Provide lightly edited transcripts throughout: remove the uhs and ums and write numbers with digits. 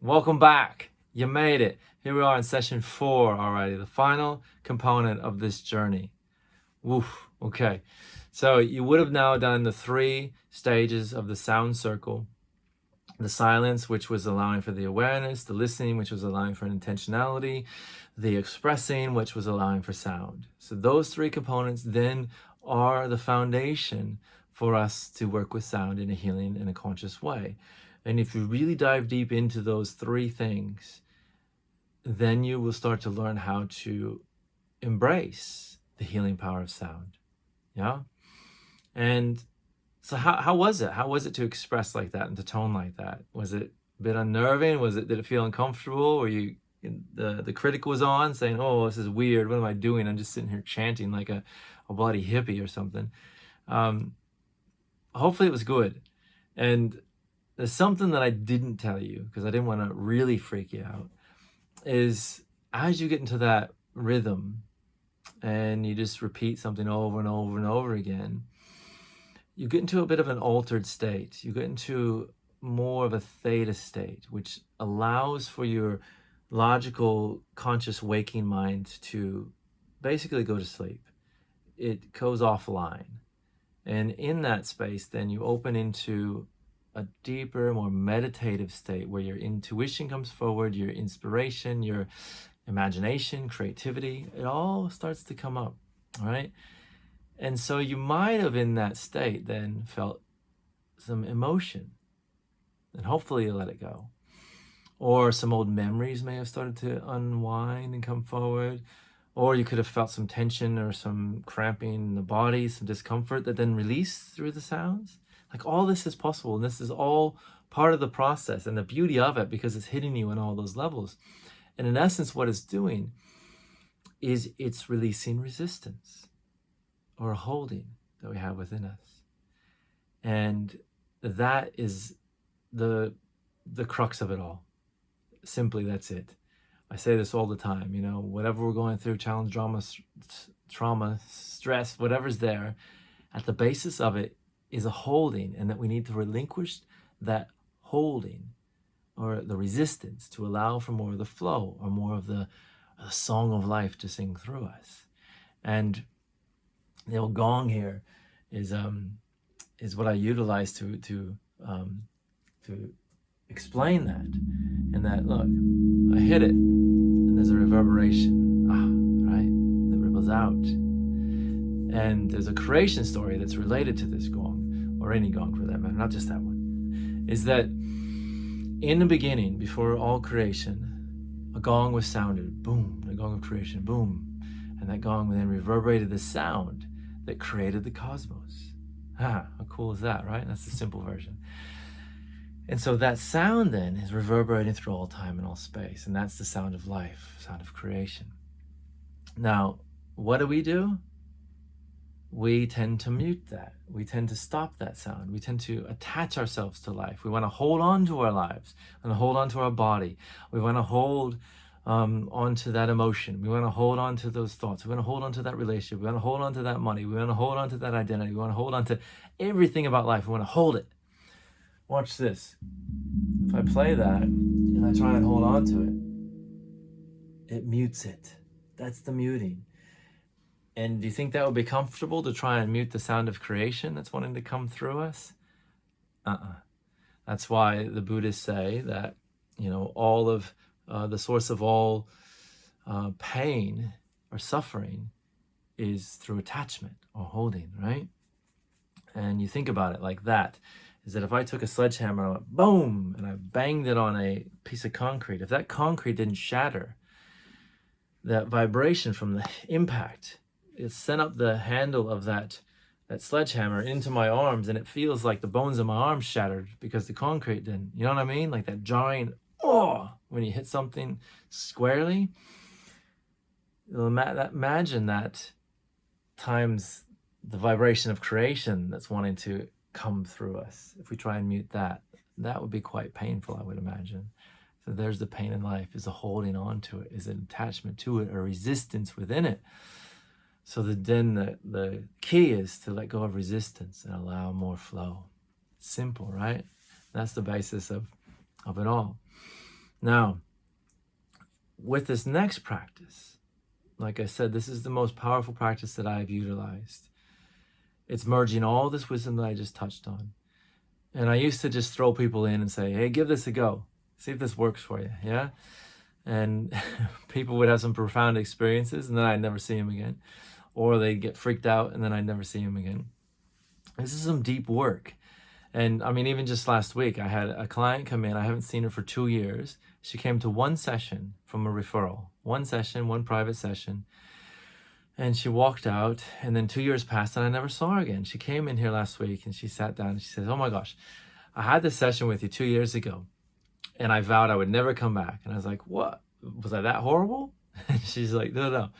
Welcome back. You made it. Here we are in session 4 already, the final component of this journey. Woof. Okay. So you would have now done the 3 stages of the sound circle. The silence, which was allowing for the awareness, the listening, which was allowing for intentionality, the expressing, which was allowing for sound. So those 3 components then are the foundation for us to work with sound in a healing and a conscious way. And if you really dive deep into those 3 things, then you will start to learn how to embrace the healing power of sound. Yeah? And so how was it? How was it to express like that and to tone like that? Was it a bit unnerving? Did it feel uncomfortable? Or the critic was on saying, "Oh, this is weird. What am I doing? I'm just sitting here chanting like a bloody hippie or something." Hopefully it was good. And there's something that I didn't tell you because I didn't want to really freak you out, is as you get into that rhythm and you just repeat something over and over and over again, you get into a bit of an altered state. You get into more of a theta state, which allows for your logical, conscious, waking mind to basically go to sleep. It goes offline. And in that space, then you open into a deeper, more meditative state where your intuition comes forward, your inspiration, your imagination, creativity, it all starts to come up, right? And so you might have in that state then felt some emotion, and hopefully you let it go. Or some old memories may have started to unwind and come forward. Or you could have felt some tension or some cramping in the body, some discomfort that then released through the sounds. Like all this is possible, and this is all part of the process and the beauty of it, because it's hitting you on all those levels. And in essence, what it's doing is it's releasing resistance or holding that we have within us. And that is the crux of it all. Simply, that's it. I say this all the time, whatever we're going through, challenge, drama, trauma, stress, whatever's there, at the basis of it is a holding, and that we need to relinquish that holding or the resistance to allow for more of the flow or more of the song of life to sing through us. And the old gong here is what I utilize to explain that. And that, look, I hit it, and there's a reverberation, right? That ripples out. And there's a creation story that's related to this gong, or any gong for that matter, not just that one, is that in the beginning, before all creation, a gong was sounded, boom, the gong of creation, boom. And that gong then reverberated the sound that created the cosmos. How cool is that, right? That's the simple version. And so that sound then is reverberating through all time and all space. And that's the sound of life, sound of creation. Now, what do? We tend to mute that. We tend to stop that sound. We tend to attach ourselves to life. We want to hold on to our lives and hold on to our body. We want to hold on to that emotion. We want to hold on to those thoughts. We want to hold on to that relationship. We want to hold on to that money. We want to hold on to that identity. We want to hold on to everything about life. We want to hold it. Watch this. If I play that and I try and hold on to it, it mutes it. That's the muting. And do you think that would be comfortable to try and mute the sound of creation that's wanting to come through us? That's why the Buddhists say that, all of the source of all pain or suffering is through attachment or holding, right? And you think about it like that, is that if I took a sledgehammer and I went boom, and I banged it on a piece of concrete, if that concrete didn't shatter, that vibration from the impact, it sent up the handle of that sledgehammer into my arms, and it feels like the bones of my arms shattered because the concrete didn't. You know what I mean? Like that jarring, when you hit something squarely. Imagine that times the vibration of creation that's wanting to come through us. If we try and mute that, that would be quite painful, I would imagine. So there's the pain in life, is a holding on to it, is an attachment to it, a resistance within it. So then the key is to let go of resistance and allow more flow. Simple, right? That's the basis of it all. Now, with this next practice, like I said, this is the most powerful practice that I've utilized. It's merging all this wisdom that I just touched on. And I used to just throw people in and say, hey, give this a go. See if this works for you, yeah? And people would have some profound experiences, and then I'd never see them again. Or they'd get freaked out, and then I'd never see them again. This is some deep work. And I mean, even just last week, I had a client come in. I haven't seen her for 2 years. She came to one session from a referral. One session, one private session. And she walked out, and then 2 years passed, and I never saw her again. She came in here last week, and she sat down, and she says, oh my gosh, I had this session with you 2 years ago, and I vowed I would never come back. And I was like, what? Was I that horrible? And she's like, no, it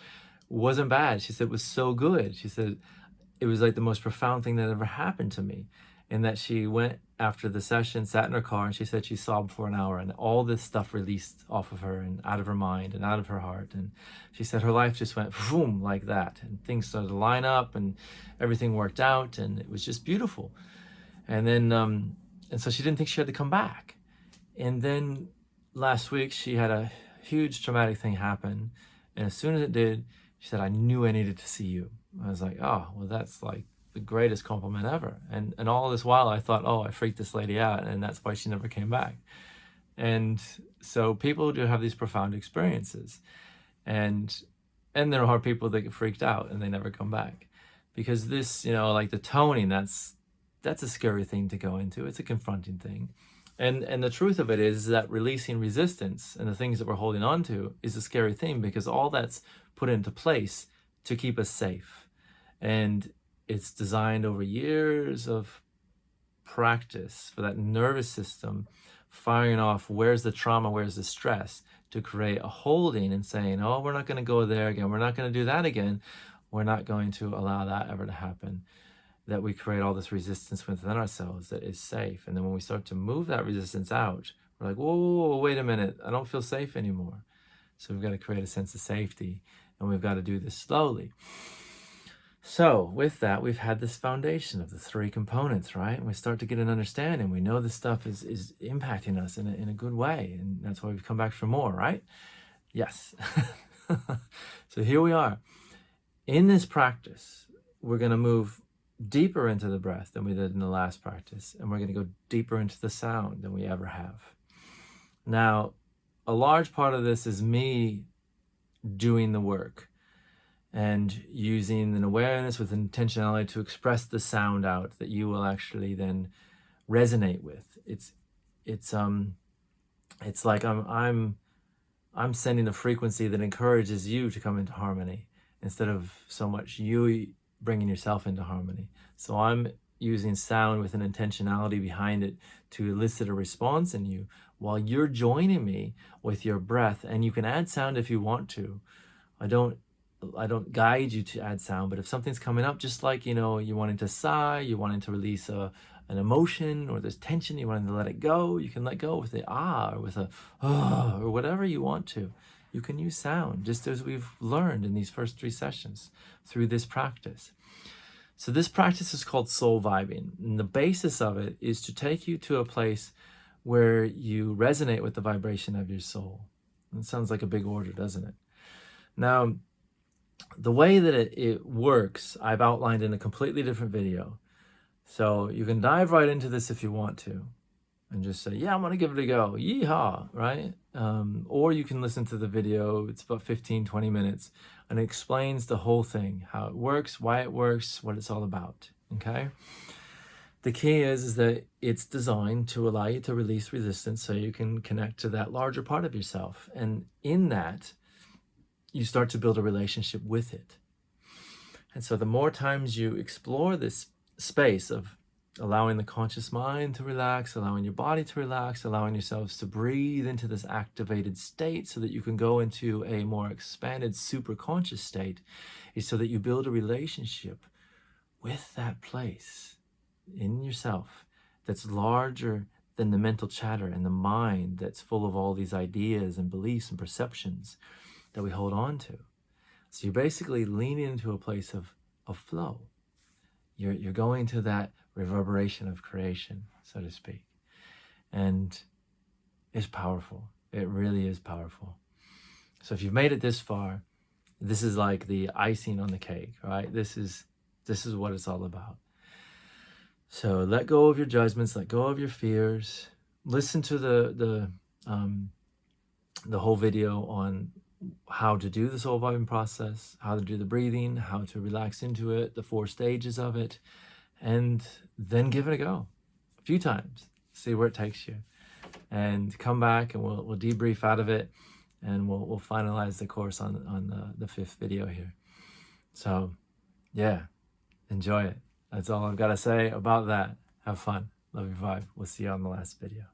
wasn't bad. She said, it was so good. She said, it was like the most profound thing that ever happened to me. And that she went after the session, sat in her car, and she said she sobbed for an hour, and all this stuff released off of her and out of her mind and out of her heart. And she said her life just went boom like that, and things started to line up, and everything worked out, and it was just beautiful. And then, and so she didn't think she had to come back. And then last week she had a huge traumatic thing happen, and as soon as it did, she said, I knew I needed to see you. I was like, oh, well, that's like the greatest compliment ever. And all this while I thought, oh, I freaked this lady out, and that's why she never came back. And so people do have these profound experiences, and there are people that get freaked out and they never come back, because this, like the toning, that's a scary thing to go into. It's a confronting thing. And the truth of it is that releasing resistance and the things that we're holding on to is a scary thing, because all that's put into place to keep us safe. And it's designed over years of practice for that nervous system firing off where's the trauma, where's the stress, to create a holding and saying, oh, we're not going to go there again. We're not going to do that again. We're not going to allow that ever to happen. That we create all this resistance within ourselves that is safe. And then when we start to move that resistance out, we're like, whoa, wait a minute. I don't feel safe anymore. So we've got to create a sense of safety, and we've got to do this slowly. So with that, we've had this foundation of the 3 components, right? And we start to get an understanding. We know this stuff is impacting us in a good way. And that's why we've come back for more, right? Yes. So here we are. In this practice, we're going to move deeper into the breath than we did in the last practice. And we're going to go deeper into the sound than we ever have. Now, a large part of this is me doing the work and using an awareness with intentionality to express the sound out that you will actually then resonate with. It's like I'm sending a frequency that encourages you to come into harmony, instead of so much you bringing yourself into harmony. So I'm using sound with an intentionality behind it to elicit a response in you, while you're joining me with your breath. And you can add sound if you want to. I don't guide you to add sound, but if something's coming up, just like, you're wanting to sigh, you're wanting to release an emotion, or there's tension, you wanting to let it go, you can let go with the ah, or with a ah, or whatever you want to. You can use sound, just as we've learned in these first 3 sessions through this practice. So this practice is called soul vibing. And the basis of it is to take you to a place where you resonate with the vibration of your soul. It sounds like a big order, doesn't it? Now, the way that it works, I've outlined in a completely different video. So you can dive right into this if you want to, and just say, yeah, I'm going to give it a go. Yeehaw, right? Or you can listen to the video. It's about 15-20 minutes, and it explains the whole thing, how it works, why it works, what it's all about, okay? The key is that it's designed to allow you to release resistance so you can connect to that larger part of yourself. And in that, you start to build a relationship with it. And so the more times you explore this space of allowing the conscious mind to relax, allowing your body to relax, allowing yourselves to breathe into this activated state so that you can go into a more expanded super conscious state, is so that you build a relationship with that place in yourself that's larger than the mental chatter and the mind that's full of all these ideas and beliefs and perceptions that we hold on to. So you're basically leaning into a place of flow. You're going to that reverberation of creation, so to speak. And it's powerful. It really is powerful. So if you've made it this far, this is like the icing on the cake, right? This is what it's all about. So let go of your judgments, let go of your fears. Listen to the whole video on how to do the soul vibing process, how to do the breathing, how to relax into it, the 4 stages of it, and then give it a go a few times. See where it takes you, and come back and we'll debrief out of it, and we'll finalize the course on the 5th video here. So yeah, enjoy it. That's all I've got to say about that. Have fun. Love your vibe. We'll see you on the last video.